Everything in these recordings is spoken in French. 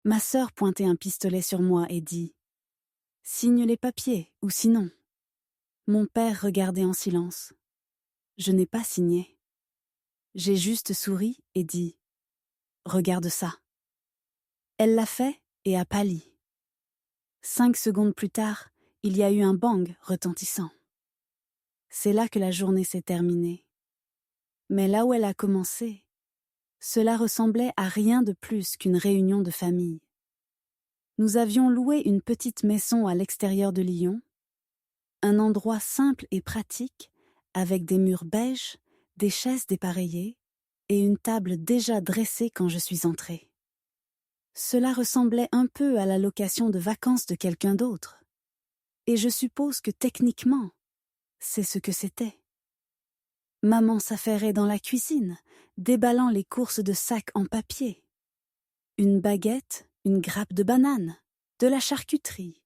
Ma sœur pointait un pistolet sur moi et dit « Signe les papiers, ou sinon ». Mon père regardait en silence. Je n'ai pas signé. J'ai juste souri et dit « Regarde ça ». Elle l'a fait et a pâli. 5 secondes plus tard, il y a eu un bang retentissant. C'est là que la journée s'est terminée. Mais là où elle a commencé, cela ressemblait à rien de plus qu'une réunion de famille. Nous avions loué une petite maison à l'extérieur de Lyon, un endroit simple et pratique, avec des murs beiges, des chaises dépareillées et une table déjà dressée quand je suis entrée. Cela ressemblait un peu à la location de vacances de quelqu'un d'autre. Et je suppose que techniquement, c'est ce que c'était. Maman s'affairait dans la cuisine, déballant les courses de sacs en papier. Une baguette, une grappe de banane, de la charcuterie.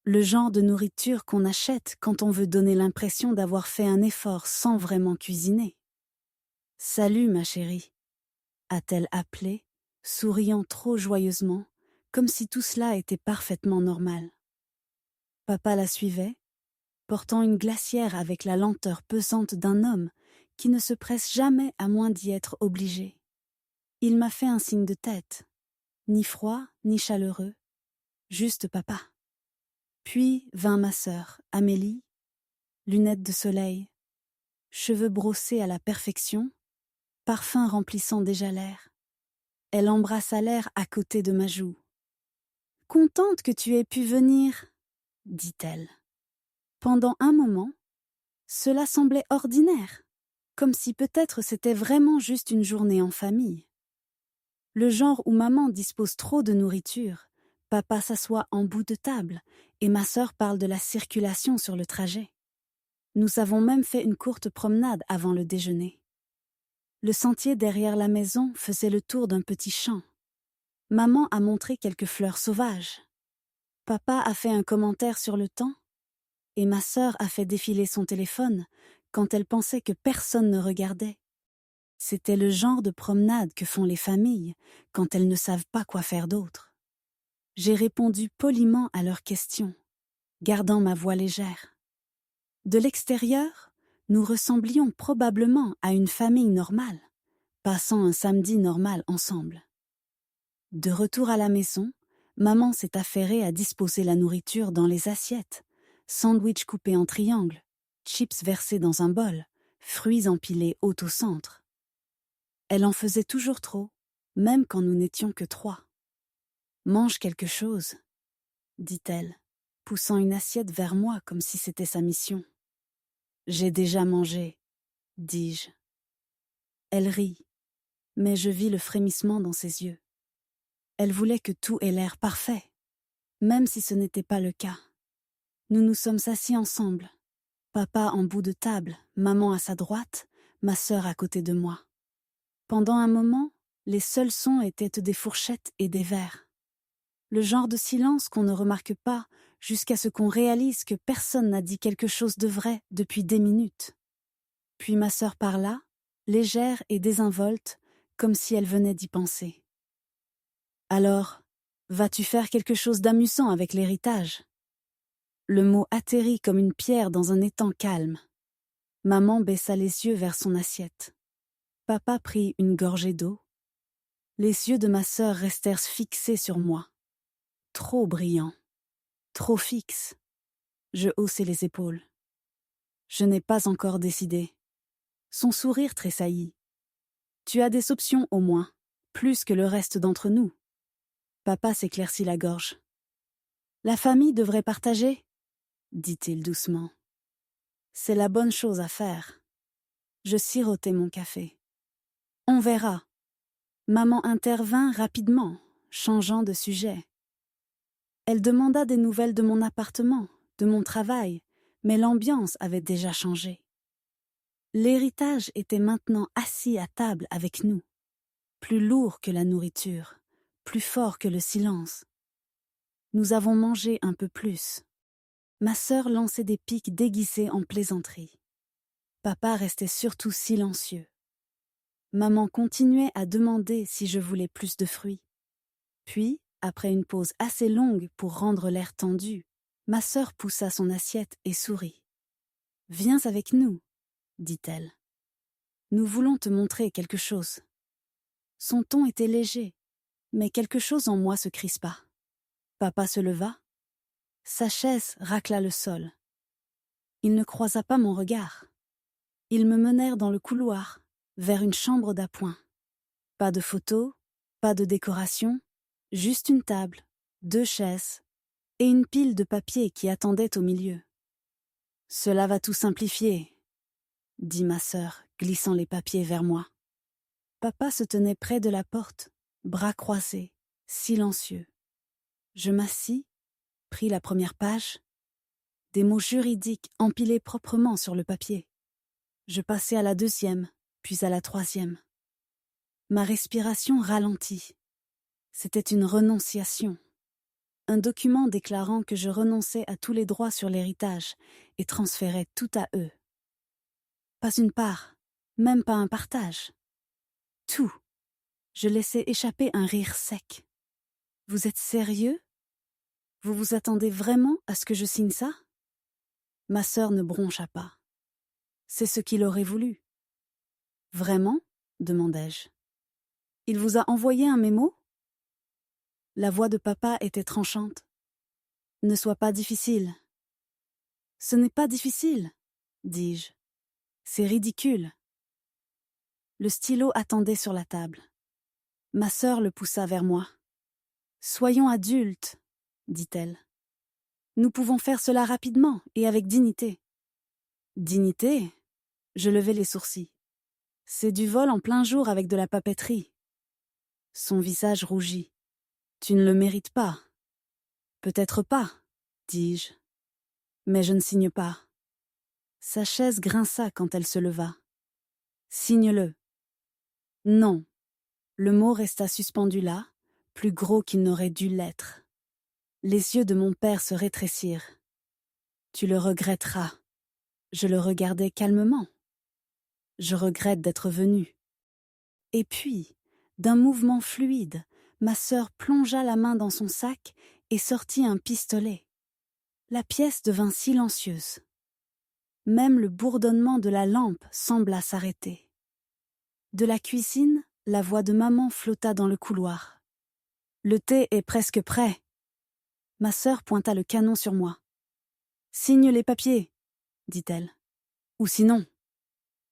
Le genre de nourriture qu'on achète quand on veut donner l'impression d'avoir fait un effort sans vraiment cuisiner. « Salut, ma chérie », a-t-elle appelé, souriant trop joyeusement, comme si tout cela était parfaitement normal. Papa la suivait, portant une glacière avec la lenteur pesante d'un homme qui ne se presse jamais à moins d'y être obligé. Il m'a fait un signe de tête, ni froid, ni chaleureux, juste papa. Puis vint ma sœur, Amélie, lunettes de soleil, cheveux brossés à la perfection, parfum remplissant déjà l'air. Elle embrassa l'air à côté de ma joue. « Contente que tu aies pu venir, » dit-elle. Pendant un moment, cela semblait ordinaire, comme si peut-être c'était vraiment juste une journée en famille. Le genre où maman dispose trop de nourriture, papa s'assoit en bout de table et ma sœur parle de la circulation sur le trajet. Nous avons même fait une courte promenade avant le déjeuner. Le sentier derrière la maison faisait le tour d'un petit champ. Maman a montré quelques fleurs sauvages. Papa a fait un commentaire sur le temps et ma sœur a fait défiler son téléphone quand elle pensait que personne ne regardait. C'était le genre de promenade que font les familles quand elles ne savent pas quoi faire d'autre. J'ai répondu poliment à leurs questions, gardant ma voix légère. De l'extérieur, nous ressemblions probablement à une famille normale, passant un samedi normal ensemble. De retour à la maison, maman s'est affairée à disposer la nourriture dans les assiettes, sandwichs coupés en triangles, chips versés dans un bol, fruits empilés haut au centre. Elle en faisait toujours trop, même quand nous n'étions que 3. « Mange quelque chose, » dit-elle, poussant une assiette vers moi comme si c'était sa mission. « J'ai déjà mangé, » dis-je. Elle rit, mais je vis le frémissement dans ses yeux. Elle voulait que tout ait l'air parfait, même si ce n'était pas le cas. Nous nous sommes assis ensemble, papa en bout de table, maman à sa droite, ma sœur à côté de moi. Pendant un moment, les seuls sons étaient des fourchettes et des verres. Le genre de silence qu'on ne remarque pas jusqu'à ce qu'on réalise que personne n'a dit quelque chose de vrai depuis des minutes. Puis ma sœur parla, légère et désinvolte, comme si elle venait d'y penser. « Alors, vas-tu faire quelque chose d'amusant avec l'héritage ?» Le mot atterrit comme une pierre dans un étang calme. Maman baissa les yeux vers son assiette. Papa prit une gorgée d'eau. Les yeux de ma sœur restèrent fixés sur moi. Trop brillants, trop fixes. Je haussai les épaules. Je n'ai pas encore décidé. Son sourire tressaillit. Tu as des options au moins, plus que le reste d'entre nous. Papa s'éclaircit la gorge. La famille devrait partager, dit-il doucement. C'est la bonne chose à faire. Je sirotai mon café. On verra. Maman intervint rapidement, changeant de sujet. Elle demanda des nouvelles de mon appartement, de mon travail, mais l'ambiance avait déjà changé. L'héritage était maintenant assis à table avec nous, plus lourd que la nourriture, plus fort que le silence. Nous avons mangé un peu plus. Ma sœur lançait des piques déguisées en plaisanterie. Papa restait surtout silencieux. Maman continuait à demander si je voulais plus de fruits. Puis, après une pause assez longue pour rendre l'air tendu, ma sœur poussa son assiette et sourit. « Viens avec nous, dit-elle. Nous voulons te montrer quelque chose. » Son ton était léger, mais quelque chose en moi se crispa. Papa se leva. Sa chaise racla le sol. Il ne croisa pas mon regard. Ils me menèrent dans le couloir, vers une chambre d'appoint. Pas de photos, pas de décoration, juste une table, 2 chaises et une pile de papiers qui attendaient au milieu. « Cela va tout simplifier, » dit ma sœur, glissant les papiers vers moi. Papa se tenait près de la porte, bras croisés, silencieux. Je m'assis, pris la première page, des mots juridiques empilés proprement sur le papier. Je passai à la 2e, puis à la 3e. Ma respiration ralentit. C'était une renonciation. Un document déclarant que je renonçais à tous les droits sur l'héritage et transférais tout à eux. Pas une part, même pas un partage. Tout. Je laissai échapper un rire sec. « Vous êtes sérieux ? Vous vous attendez vraiment à ce que je signe ça ?» Ma sœur ne broncha pas. « C'est ce qu'il aurait voulu. »« Vraiment ? » demandai-je. « Il vous a envoyé un mémo ?» La voix de papa était tranchante. « Ne sois pas difficile. »« Ce n'est pas difficile, » dis-je. « C'est ridicule. » Le stylo attendait sur la table. Ma sœur le poussa vers moi. « Soyons adultes, » dit-elle. « Nous pouvons faire cela rapidement et avec dignité. » Dignité ? Je levai les sourcils. C'est du vol en plein jour avec de la papeterie. Son visage rougit. Tu ne le mérites pas. Peut-être pas, dis-je. Mais je ne signe pas. Sa chaise grinça quand elle se leva. Signe-le. Non. Le mot resta suspendu là, plus gros qu'il n'aurait dû l'être. Les yeux de mon père se rétrécirent. Tu le regretteras. Je le regardais calmement. Je regrette d'être venue. Et puis, d'un mouvement fluide, ma sœur plongea la main dans son sac et sortit un pistolet. La pièce devint silencieuse. Même le bourdonnement de la lampe sembla s'arrêter. De la cuisine, la voix de maman flotta dans le couloir. « Le thé est presque prêt. » Ma sœur pointa le canon sur moi. « Signe les papiers, » dit-elle. « Ou sinon. »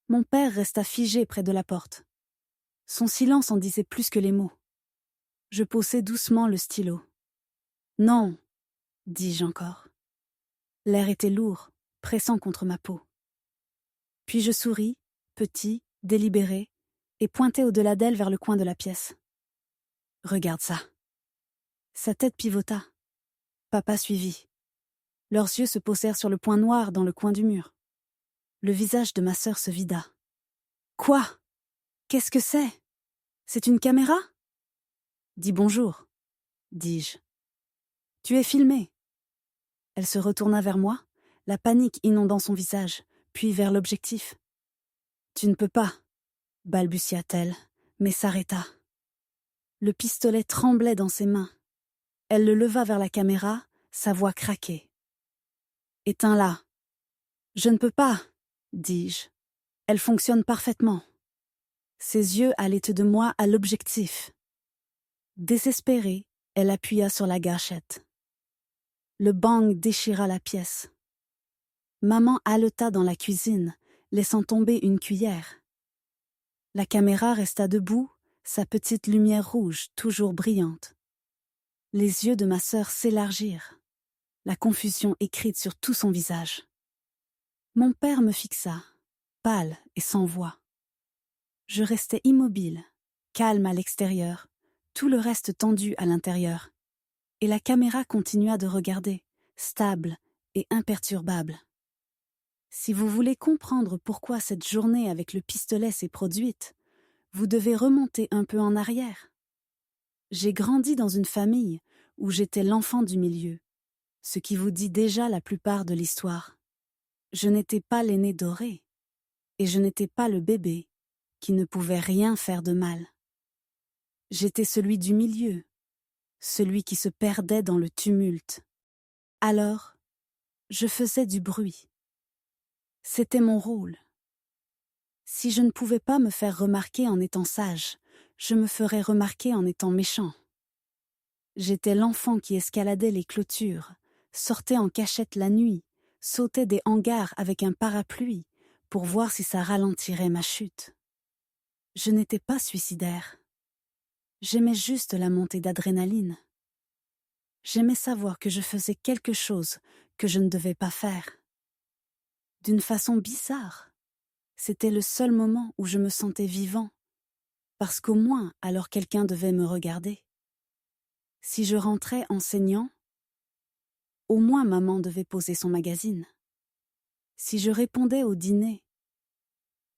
Mon père resta figé près de la porte. Son silence en disait plus que les mots. Je posai doucement le stylo. « Non, » dis-je encore. L'air était lourd, pressant contre ma peau. Puis je souris, petit, délibéré, et pointai au-delà d'elle vers le coin de la pièce. « Regarde ça. » Sa tête pivota. Papa suivit. Leurs yeux se posèrent sur le point noir dans le coin du mur. Le visage de ma sœur se vida. « Quoi ? Qu'est-ce que c'est ? C'est une caméra ? » « Dis bonjour, » dis-je. « Tu es filmée. » Elle se retourna vers moi, la panique inondant son visage, puis vers l'objectif. « Tu ne peux pas, » balbutia-t-elle, mais s'arrêta. Le pistolet tremblait dans ses mains. Elle le leva vers la caméra, sa voix craquait. « Éteins-la. »« Je ne peux pas, » dis-je. « Elle fonctionne parfaitement. » Ses yeux allaient de moi à l'objectif. Désespérée, elle appuya sur la gâchette. Le bang déchira la pièce. Maman haleta dans la cuisine, laissant tomber une cuillère. La caméra resta debout, sa petite lumière rouge toujours brillante. Les yeux de ma sœur s'élargirent, la confusion écrite sur tout son visage. Mon père me fixa, pâle et sans voix. Je restais immobile, calme à l'extérieur, tout le reste tendu à l'intérieur. Et la caméra continua de regarder, stable et imperturbable. Si vous voulez comprendre pourquoi cette journée avec le pistolet s'est produite, vous devez remonter un peu en arrière. J'ai grandi dans une famille où j'étais l'enfant du milieu, ce qui vous dit déjà la plupart de l'histoire. Je n'étais pas l'aîné doré, et je n'étais pas le bébé qui ne pouvait rien faire de mal. J'étais celui du milieu, celui qui se perdait dans le tumulte. Alors, je faisais du bruit. C'était mon rôle. Si je ne pouvais pas me faire remarquer en étant sage, je me ferais remarquer en étant méchant. J'étais l'enfant qui escaladait les clôtures, sortait en cachette la nuit, sautait des hangars avec un parapluie pour voir si ça ralentirait ma chute. Je n'étais pas suicidaire. J'aimais juste la montée d'adrénaline. J'aimais savoir que je faisais quelque chose que je ne devais pas faire. D'une façon bizarre, c'était le seul moment où je me sentais vivant, parce qu'au moins alors quelqu'un devait me regarder. Si je rentrais enseignant, au moins maman devait poser son magazine. Si je répondais au dîner,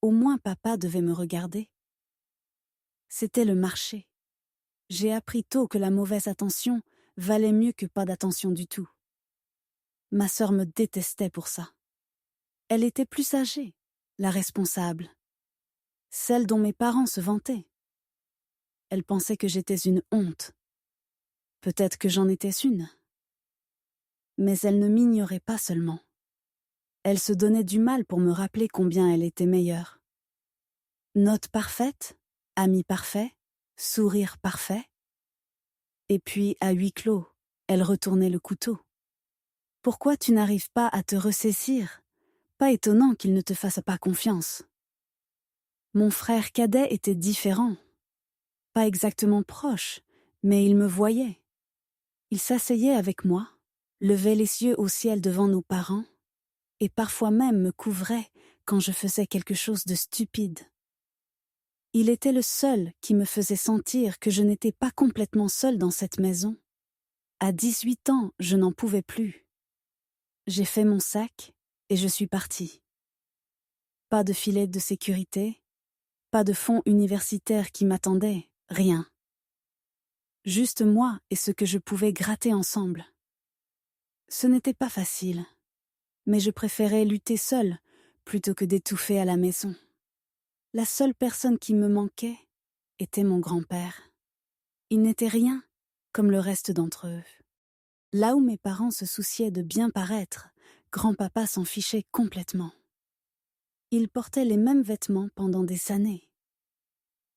au moins papa devait me regarder. C'était le marché. J'ai appris tôt que la mauvaise attention valait mieux que pas d'attention du tout. Ma sœur me détestait pour ça. Elle était plus âgée, la responsable, celle dont mes parents se vantaient. Elle pensait que j'étais une honte. Peut-être que j'en étais une. Mais elle ne m'ignorait pas seulement. Elle se donnait du mal pour me rappeler combien elle était meilleure. Note parfaite, ami parfait, sourire parfait. Et puis, à huis clos, elle retournait le couteau. Pourquoi tu n'arrives pas à te ressaisir? Pas étonnant qu'il ne te fasse pas confiance. Mon frère cadet était différent. Pas exactement proche, mais il me voyait. Il s'asseyait avec moi, levait les yeux au ciel devant nos parents, et parfois même me couvrait quand je faisais quelque chose de stupide. Il était le seul qui me faisait sentir que je n'étais pas complètement seule dans cette maison. À 18 ans, je n'en pouvais plus. J'ai fait mon sac et je suis partie. Pas de filet de sécurité, pas de fonds universitaires qui m'attendaient, rien. Juste moi et ce que je pouvais gratter ensemble. Ce n'était pas facile, mais je préférais lutter seule plutôt que d'étouffer à la maison. La seule personne qui me manquait était mon grand-père. Il n'était rien comme le reste d'entre eux. Là où mes parents se souciaient de bien paraître, grand-papa s'en fichait complètement. Il portait les mêmes vêtements pendant des années.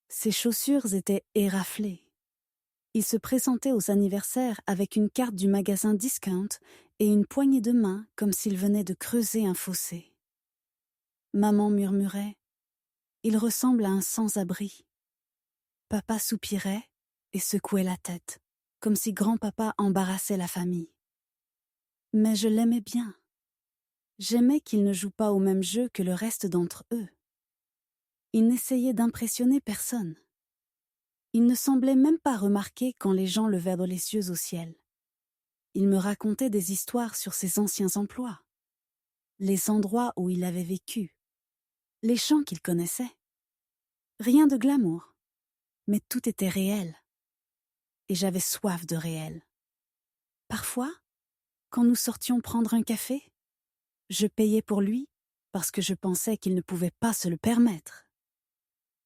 Ses chaussures étaient éraflées. Il se présentait aux anniversaires avec une carte du magasin Discount et une poignée de main comme s'il venait de creuser un fossé. Maman murmurait « Il ressemble à un sans-abri ». Papa soupirait et secouait la tête, comme si grand-papa embarrassait la famille. Mais je l'aimais bien. J'aimais qu'il ne joue pas au même jeu que le reste d'entre eux. Il n'essayait d'impressionner personne. Il ne semblait même pas remarquer quand les gens levaient les yeux au ciel. Il me racontait des histoires sur ses anciens emplois, les endroits où il avait vécu, les chants qu'il connaissait. Rien de glamour, mais tout était réel. Et j'avais soif de réel. Parfois, quand nous sortions prendre un café, je payais pour lui parce que je pensais qu'il ne pouvait pas se le permettre.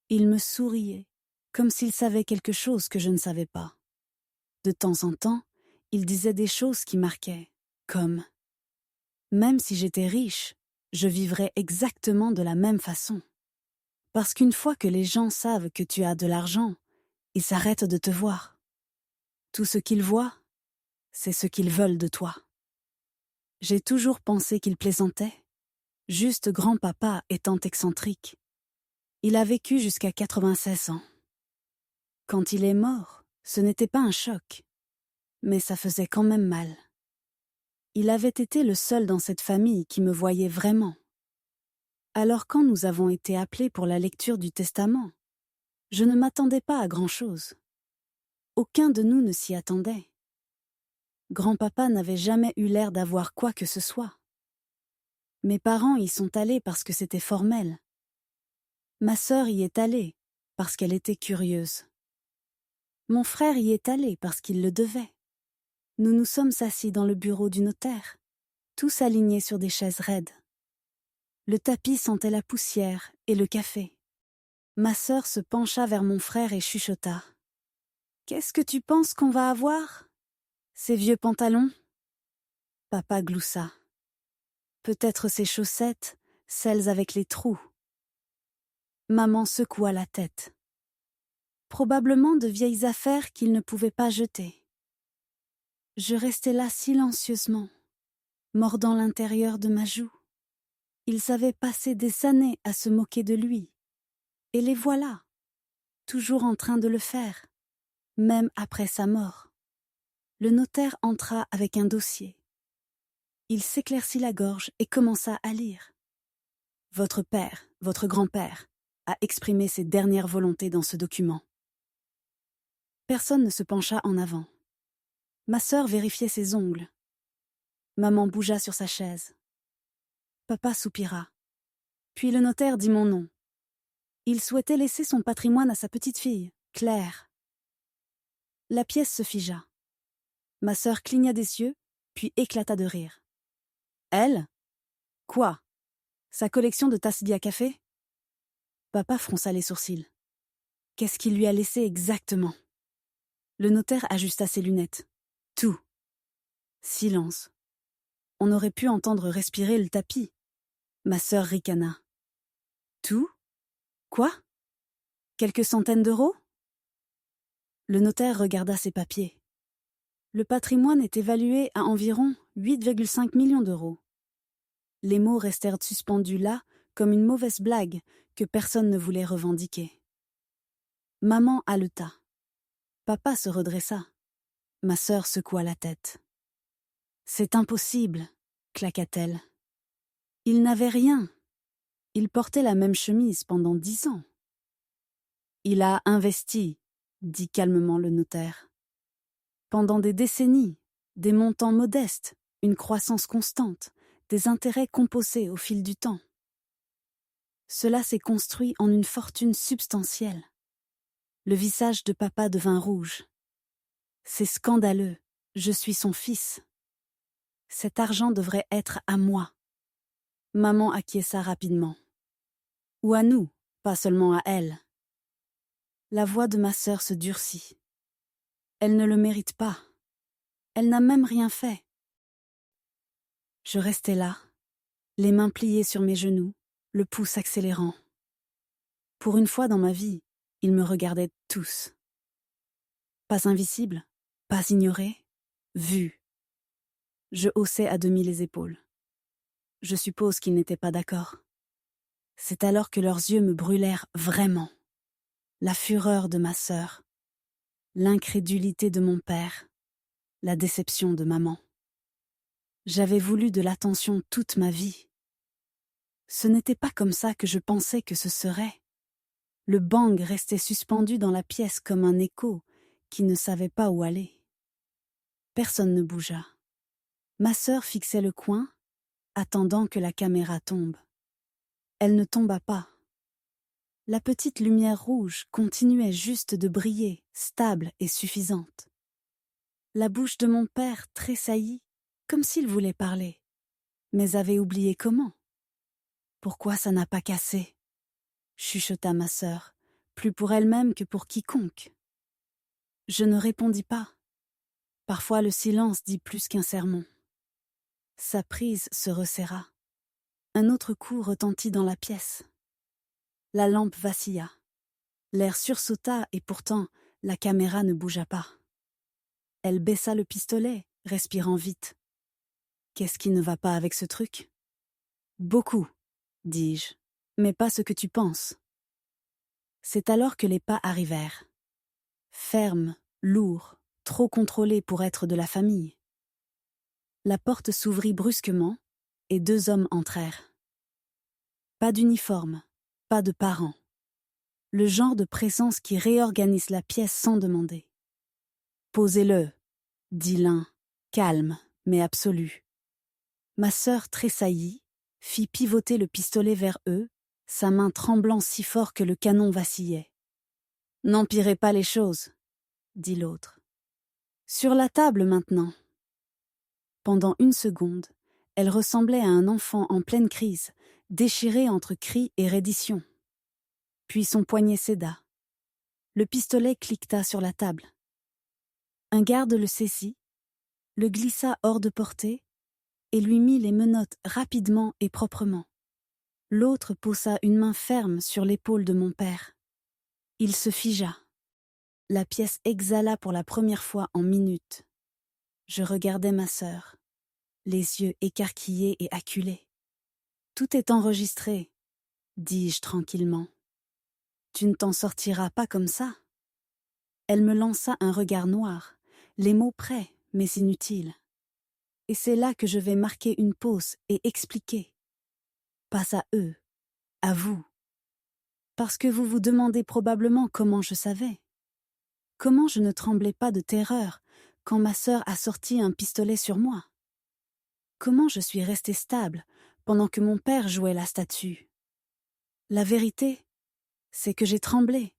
Il me souriait, comme s'il savait quelque chose que je ne savais pas. De temps en temps, il disait des choses qui marquaient, comme « Même si j'étais riche, je vivrais exactement de la même façon. » Parce qu'une fois que les gens savent que tu as de l'argent, ils s'arrêtent de te voir. Tout ce qu'ils voient, c'est ce qu'ils veulent de toi. J'ai toujours pensé qu'il plaisantait, juste grand-papa étant excentrique. Il a vécu jusqu'à 96 ans. Quand il est mort, ce n'était pas un choc, mais ça faisait quand même mal. Il avait été le seul dans cette famille qui me voyait vraiment. Alors quand nous avons été appelés pour la lecture du testament, je ne m'attendais pas à grand-chose. Aucun de nous ne s'y attendait. Grand-papa n'avait jamais eu l'air d'avoir quoi que ce soit. Mes parents y sont allés parce que c'était formel. Ma sœur y est allée parce qu'elle était curieuse. Mon frère y est allé parce qu'il le devait. Nous nous sommes assis dans le bureau du notaire, tous alignés sur des chaises raides. Le tapis sentait la poussière et le café. Ma sœur se pencha vers mon frère et chuchota. « Qu'est-ce que tu penses qu'on va avoir? Ces vieux pantalons? Papa gloussa. Peut-être ces chaussettes, celles avec les trous. Maman secoua la tête. Probablement de vieilles affaires qu'il ne pouvait pas jeter. Je restais là silencieusement, mordant l'intérieur de ma joue. Ils avaient passé des années à se moquer de lui. Et les voilà, toujours en train de le faire, même après sa mort. Le notaire entra avec un dossier. Il s'éclaircit la gorge et commença à lire. Votre père, votre grand-père, a exprimé ses dernières volontés dans ce document. Personne ne se pencha en avant. Ma sœur vérifiait ses ongles. Maman bougea sur sa chaise. Papa soupira. Puis le notaire dit mon nom. Il souhaitait laisser son patrimoine à sa petite-fille, Claire. La pièce se figea. Ma sœur cligna des yeux, puis éclata de rire. Elle? Quoi? Sa collection de tasses à café? Papa fronça les sourcils. Qu'est-ce qu'il lui a laissé exactement? Le notaire ajusta ses lunettes. Tout. Silence. On aurait pu entendre respirer le tapis. Ma sœur ricana. Tout? Quoi? Quelques centaines d'euros? Le notaire regarda ses papiers. Le patrimoine est évalué à environ 8,5 millions d'euros. Les mots restèrent suspendus là, comme une mauvaise blague que personne ne voulait revendiquer. Maman haleta. Papa se redressa. Ma sœur secoua la tête. C'est impossible, claqua-t-elle. Il n'avait rien. Il portait la même chemise pendant 10 ans. Il a investi, dit calmement le notaire. Pendant des décennies, des montants modestes, une croissance constante, des intérêts composés au fil du temps. Cela s'est construit en une fortune substantielle. Le visage de papa devint rouge. C'est scandaleux, je suis son fils. Cet argent devrait être à moi. Maman acquiesça rapidement. Ou à nous, pas seulement à elle. La voix de ma sœur se durcit. Elle ne le mérite pas. Elle n'a même rien fait. Je restais là, les mains pliées sur mes genoux, le pouce accélérant. Pour une fois dans ma vie, ils me regardaient tous. Pas invisible, pas ignoré, vu. Je haussai à demi les épaules. Je suppose qu'ils n'étaient pas d'accord. C'est alors que leurs yeux me brûlèrent vraiment. La fureur de ma sœur, l'incrédulité de mon père, la déception de maman. J'avais voulu de l'attention toute ma vie. Ce n'était pas comme ça que je pensais que ce serait. Le bang restait suspendu dans la pièce comme un écho qui ne savait pas où aller. Personne ne bougea. Ma sœur fixait le coin, attendant que la caméra tombe. Elle ne tomba pas. La petite lumière rouge continuait juste de briller, stable et suffisante. La bouche de mon père tressaillit, comme s'il voulait parler, mais avait oublié comment. Pourquoi ça n'a pas cassé? Chuchota ma sœur, plus pour elle-même que pour quiconque. Je ne répondis pas. Parfois le silence dit plus qu'un sermon. Sa prise se resserra. Un autre coup retentit dans la pièce. La lampe vacilla. L'air sursauta et pourtant la caméra ne bougea pas. Elle baissa le pistolet, respirant vite. Qu'est-ce qui ne va pas avec ce truc? Beaucoup, dis-je, mais pas ce que tu penses. C'est alors que les pas arrivèrent. Fermes, lourds, trop contrôlés pour être de la famille. La porte s'ouvrit brusquement et 2 hommes entrèrent. Pas d'uniforme, pas de parents. Le genre de présence qui réorganise la pièce sans demander. Posez-le, dit l'un, calme, mais absolu. Ma sœur tressaillit, fit pivoter le pistolet vers eux, sa main tremblant si fort que le canon vacillait. N'empirez pas les choses, dit l'autre. Sur la table maintenant. Pendant 1 seconde, elle ressemblait à un enfant en pleine crise, déchiré entre cris et reddition. Puis son poignet céda. Le pistolet cliqueta sur la table. Un garde le saisit, le glissa hors de portée et lui mit les menottes rapidement et proprement. L'autre posa une main ferme sur l'épaule de mon père. Il se figea. La pièce exhala pour la première fois en minutes. Je regardais ma sœur, les yeux écarquillés et acculés. « Tout est enregistré », dis-je tranquillement. « Tu ne t'en sortiras pas comme ça ?» Elle me lança un regard noir, les mots prêts, mais inutiles. Et c'est là que je vais marquer une pause et expliquer. Pas à eux, à vous. Parce que vous vous demandez probablement comment je savais. Comment je ne tremblais pas de terreur quand ma sœur a sorti un pistolet sur moi? Comment je suis restée stable pendant que mon père jouait la statue? La vérité, c'est que j'ai tremblé,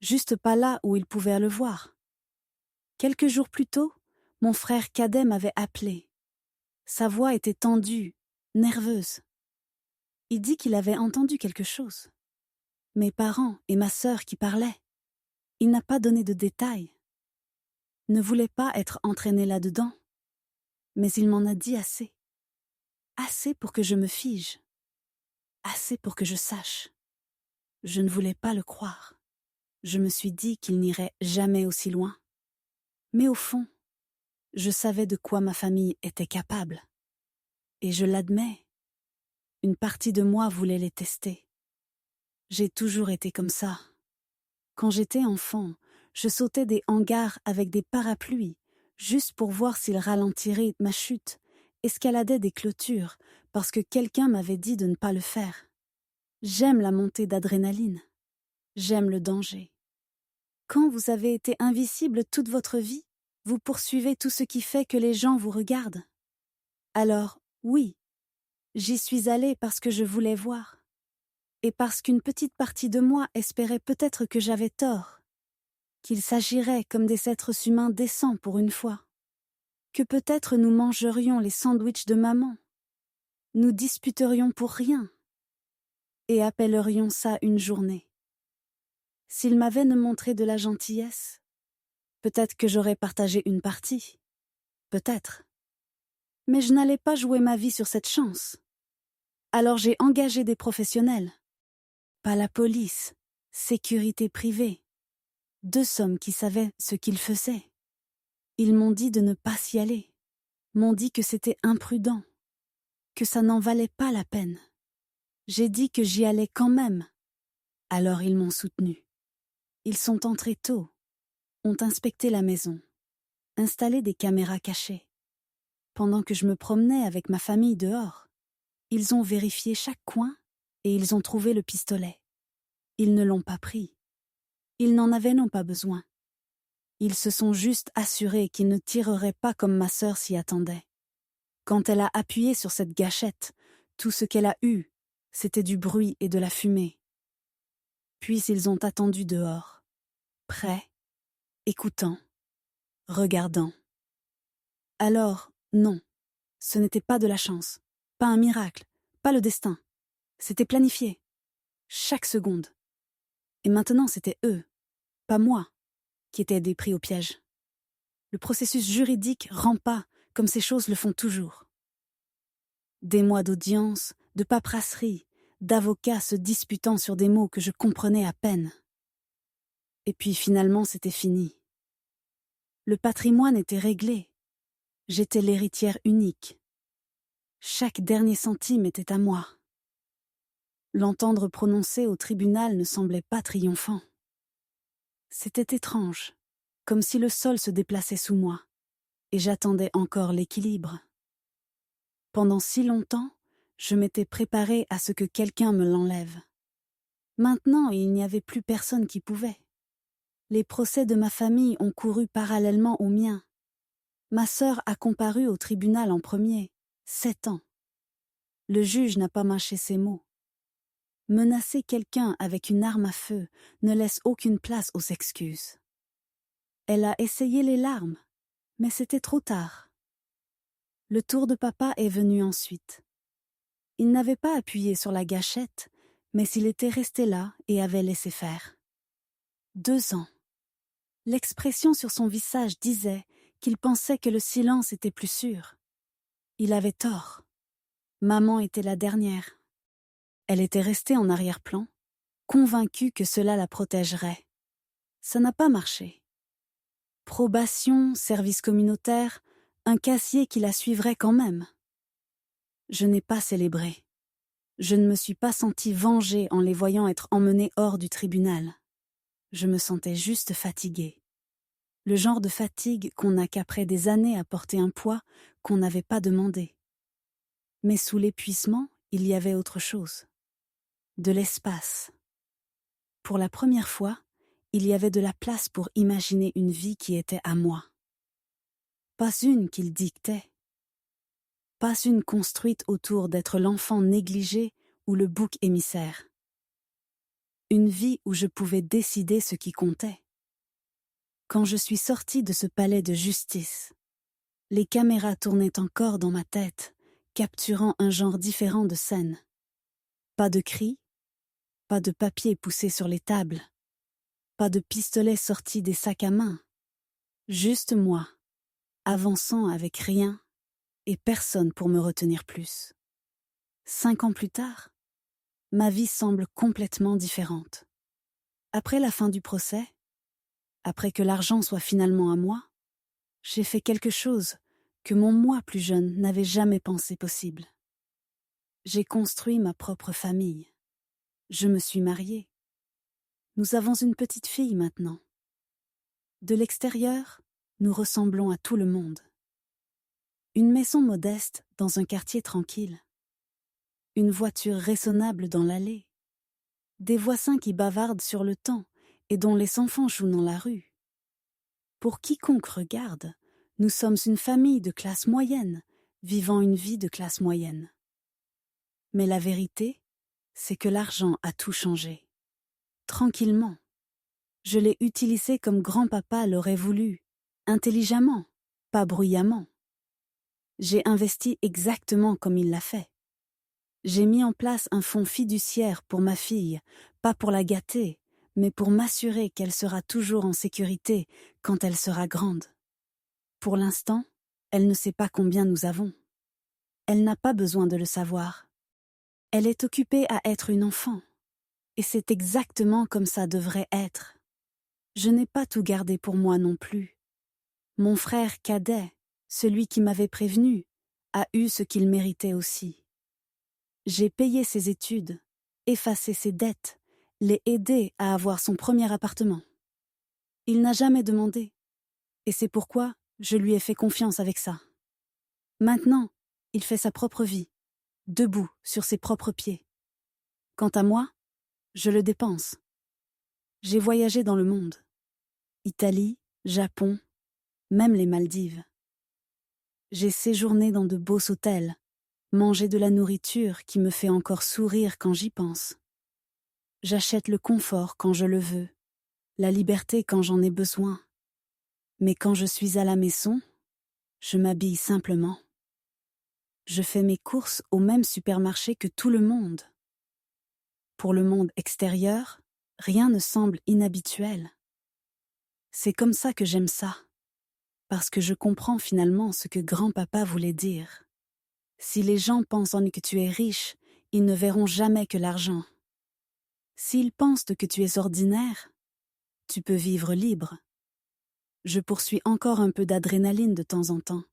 juste pas là où il pouvait le voir. Quelques jours plus tôt, mon frère cadet m'avait appelé. Sa voix était tendue, nerveuse. Il dit qu'il avait entendu quelque chose. Mes parents et ma sœur qui parlaient. Il n'a pas donné de détails. Ne voulait pas être entraîné là-dedans. Mais il m'en a dit assez. Assez pour que je me fige. Assez pour que je sache. Je ne voulais pas le croire. Je me suis dit qu'il n'irait jamais aussi loin. Mais au fond, je savais de quoi ma famille était capable. Et je l'admets. Une partie de moi voulait les tester. J'ai toujours été comme ça. Quand j'étais enfant, je sautais des hangars avec des parapluies, juste pour voir s'ils ralentiraient ma chute, escaladais des clôtures, parce que quelqu'un m'avait dit de ne pas le faire. J'aime la montée d'adrénaline. J'aime le danger. Quand vous avez été invisible toute votre vie, vous poursuivez tout ce qui fait que les gens vous regardent. Alors, oui, j'y suis allée parce que je voulais voir. Et parce qu'une petite partie de moi espérait peut-être que j'avais tort, qu'il s'agirait comme des êtres humains décents pour une fois, que peut-être nous mangerions les sandwichs de maman, nous disputerions pour rien, et appellerions ça une journée. S'il m'avait ne montré de la gentillesse, peut-être que j'aurais partagé une partie, peut-être. Mais je n'allais pas jouer ma vie sur cette chance. Alors j'ai engagé des professionnels. Pas la police, sécurité privée. 2 hommes qui savaient ce qu'ils faisaient. Ils m'ont dit de ne pas s'y aller, m'ont dit que c'était imprudent, que ça n'en valait pas la peine. J'ai dit que j'y allais quand même. Alors ils m'ont soutenu. Ils sont entrés tôt, ont inspecté la maison, installé des caméras cachées. Pendant que je me promenais avec ma famille dehors, ils ont vérifié chaque coin et ils ont trouvé le pistolet. Ils ne l'ont pas pris. Ils n'en avaient non pas besoin. Ils se sont juste assurés qu'ils ne tireraient pas comme ma sœur s'y attendait. Quand elle a appuyé sur cette gâchette, tout ce qu'elle a eu, c'était du bruit et de la fumée. Puis ils ont attendu dehors, prêts, écoutant, regardant. Alors, non, ce n'était pas de la chance, pas un miracle, pas le destin. C'était planifié, chaque seconde. Et maintenant, c'était eux, pas moi, qui étaient des pris au piège. Le processus juridique rampa comme ces choses le font toujours. Des mois d'audience, de paperasserie, d'avocats se disputant sur des mots que je comprenais à peine. Et puis finalement, c'était fini. Le patrimoine était réglé. J'étais l'héritière unique. Chaque dernier centime était à moi. L'entendre prononcer au tribunal ne semblait pas triomphant. C'était étrange, comme si le sol se déplaçait sous moi, et j'attendais encore l'équilibre. Pendant si longtemps, je m'étais préparée à ce que quelqu'un me l'enlève. Maintenant, il n'y avait plus personne qui pouvait. Les procès de ma famille ont couru parallèlement aux miens. Ma sœur a comparu au tribunal en premier, 7 ans. Le juge n'a pas mâché ses mots. Menacer quelqu'un avec une arme à feu ne laisse aucune place aux excuses. Elle a essayé les larmes, mais c'était trop tard. Le tour de papa est venu ensuite. Il n'avait pas appuyé sur la gâchette, mais il était resté là et avait laissé faire. 2 ans. L'expression sur son visage disait qu'il pensait que le silence était plus sûr. Il avait tort. Maman était la dernière. Elle était restée en arrière-plan, convaincue que cela la protégerait. Ça n'a pas marché. Probation, service communautaire, un casier qui la suivrait quand même. Je n'ai pas célébré. Je ne me suis pas sentie vengée en les voyant être emmenés hors du tribunal. Je me sentais juste fatiguée. Le genre de fatigue qu'on n'a qu'après des années à porter un poids qu'on n'avait pas demandé. Mais sous l'épuisement, il y avait autre chose. De l'espace. Pour la première fois, il y avait de la place pour imaginer une vie qui était à moi. Pas une qu'il dictait. Pas une construite autour d'être l'enfant négligé ou le bouc émissaire. Une vie où je pouvais décider ce qui comptait. Quand je suis sortie de ce palais de justice, les caméras tournaient encore dans ma tête, capturant un genre différent de scènes. Pas de cris, pas de papier poussé sur les tables, pas de pistolets sortis des sacs à main. Juste moi, avançant avec rien et personne pour me retenir plus. 5 ans plus tard, ma vie semble complètement différente. Après la fin du procès, après que l'argent soit finalement à moi, j'ai fait quelque chose que mon moi plus jeune n'avait jamais pensé possible. J'ai construit ma propre famille. Je me suis mariée. Nous avons une petite fille maintenant. De l'extérieur, nous ressemblons à tout le monde. Une maison modeste dans un quartier tranquille. Une voiture raisonnable dans l'allée. Des voisins qui bavardent sur le temps et dont les enfants jouent dans la rue. Pour quiconque regarde, nous sommes une famille de classe moyenne, vivant une vie de classe moyenne. Mais la vérité, c'est que l'argent a tout changé. Tranquillement. Je l'ai utilisé comme grand-papa l'aurait voulu, intelligemment, pas bruyamment. J'ai investi exactement comme il l'a fait. J'ai mis en place un fonds fiduciaire pour ma fille, pas pour la gâter, mais pour m'assurer qu'elle sera toujours en sécurité quand elle sera grande. Pour l'instant, elle ne sait pas combien nous avons. Elle n'a pas besoin de le savoir. Elle est occupée à être une enfant. Et c'est exactement comme ça devrait être. Je n'ai pas tout gardé pour moi non plus. Mon frère cadet, celui qui m'avait prévenu, a eu ce qu'il méritait aussi. J'ai payé ses études, effacé ses dettes, l'ai aidé à avoir son premier appartement. Il n'a jamais demandé, et c'est pourquoi je lui ai fait confiance avec ça. Maintenant, il fait sa propre vie, debout sur ses propres pieds. Quant à moi, je le dépense. J'ai voyagé dans le monde. Italie, Japon, même les Maldives. J'ai séjourné dans de beaux hôtels, mangé de la nourriture qui me fait encore sourire quand j'y pense. J'achète le confort quand je le veux, la liberté quand j'en ai besoin. Mais quand je suis à la maison, je m'habille simplement. Je fais mes courses au même supermarché que tout le monde. Pour le monde extérieur, rien ne semble inhabituel. C'est comme ça que j'aime ça, parce que je comprends finalement ce que grand-papa voulait dire. Si les gens pensent que tu es riche, ils ne verront jamais que l'argent. S'ils pensent que tu es ordinaire, tu peux vivre libre. Je poursuis encore un peu d'adrénaline de temps en temps.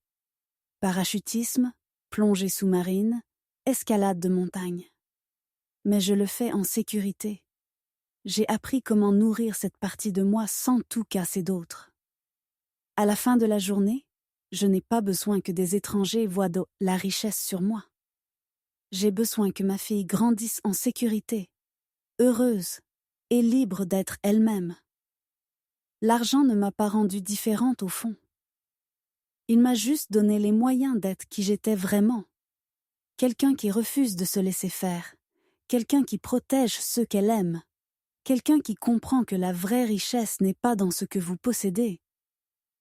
Parachutisme, plongée sous-marine, escalade de montagne. Mais je le fais en sécurité. J'ai appris comment nourrir cette partie de moi sans tout casser d'autres. À la fin de la journée, je n'ai pas besoin que des étrangers voient la richesse sur moi. J'ai besoin que ma fille grandisse en sécurité, heureuse et libre d'être elle-même. L'argent ne m'a pas rendue différente au fond. Il m'a juste donné les moyens d'être qui j'étais vraiment. Quelqu'un qui refuse de se laisser faire, quelqu'un qui protège ceux qu'elle aime, quelqu'un qui comprend que la vraie richesse n'est pas dans ce que vous possédez,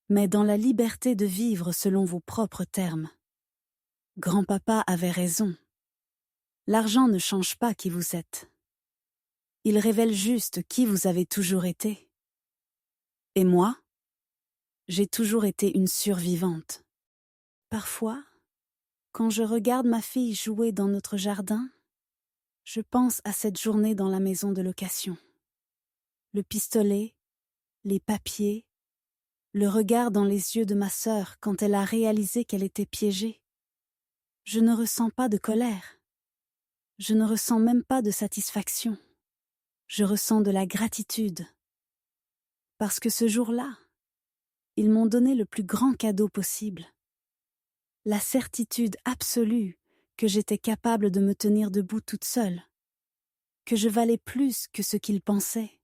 mais dans la liberté de vivre selon vos propres termes. Grand-papa avait raison. L'argent ne change pas qui vous êtes. Il révèle juste qui vous avez toujours été. Et moi, J'ai toujours été une survivante. Parfois, quand je regarde ma fille jouer dans notre jardin, je pense à cette journée dans la maison de location. Le pistolet, les papiers, le regard dans les yeux de ma sœur quand elle a réalisé qu'elle était piégée. Je ne ressens pas de colère. Je ne ressens même pas de satisfaction. Je ressens de la gratitude. Parce que ce jour-là, ils m'ont donné le plus grand cadeau possible. La certitude absolue que j'étais capable de me tenir debout toute seule, que je valais plus que ce qu'ils pensaient,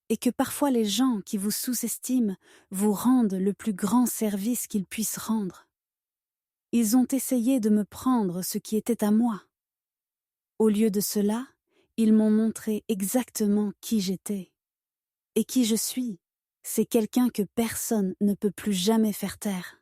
et que parfois les gens qui vous sous-estiment vous rendent le plus grand service qu'ils puissent rendre. Ils ont essayé de me prendre ce qui était à moi. Au lieu de cela, ils m'ont montré exactement qui j'étais. Et qui je suis, c'est quelqu'un que personne ne peut plus jamais faire taire.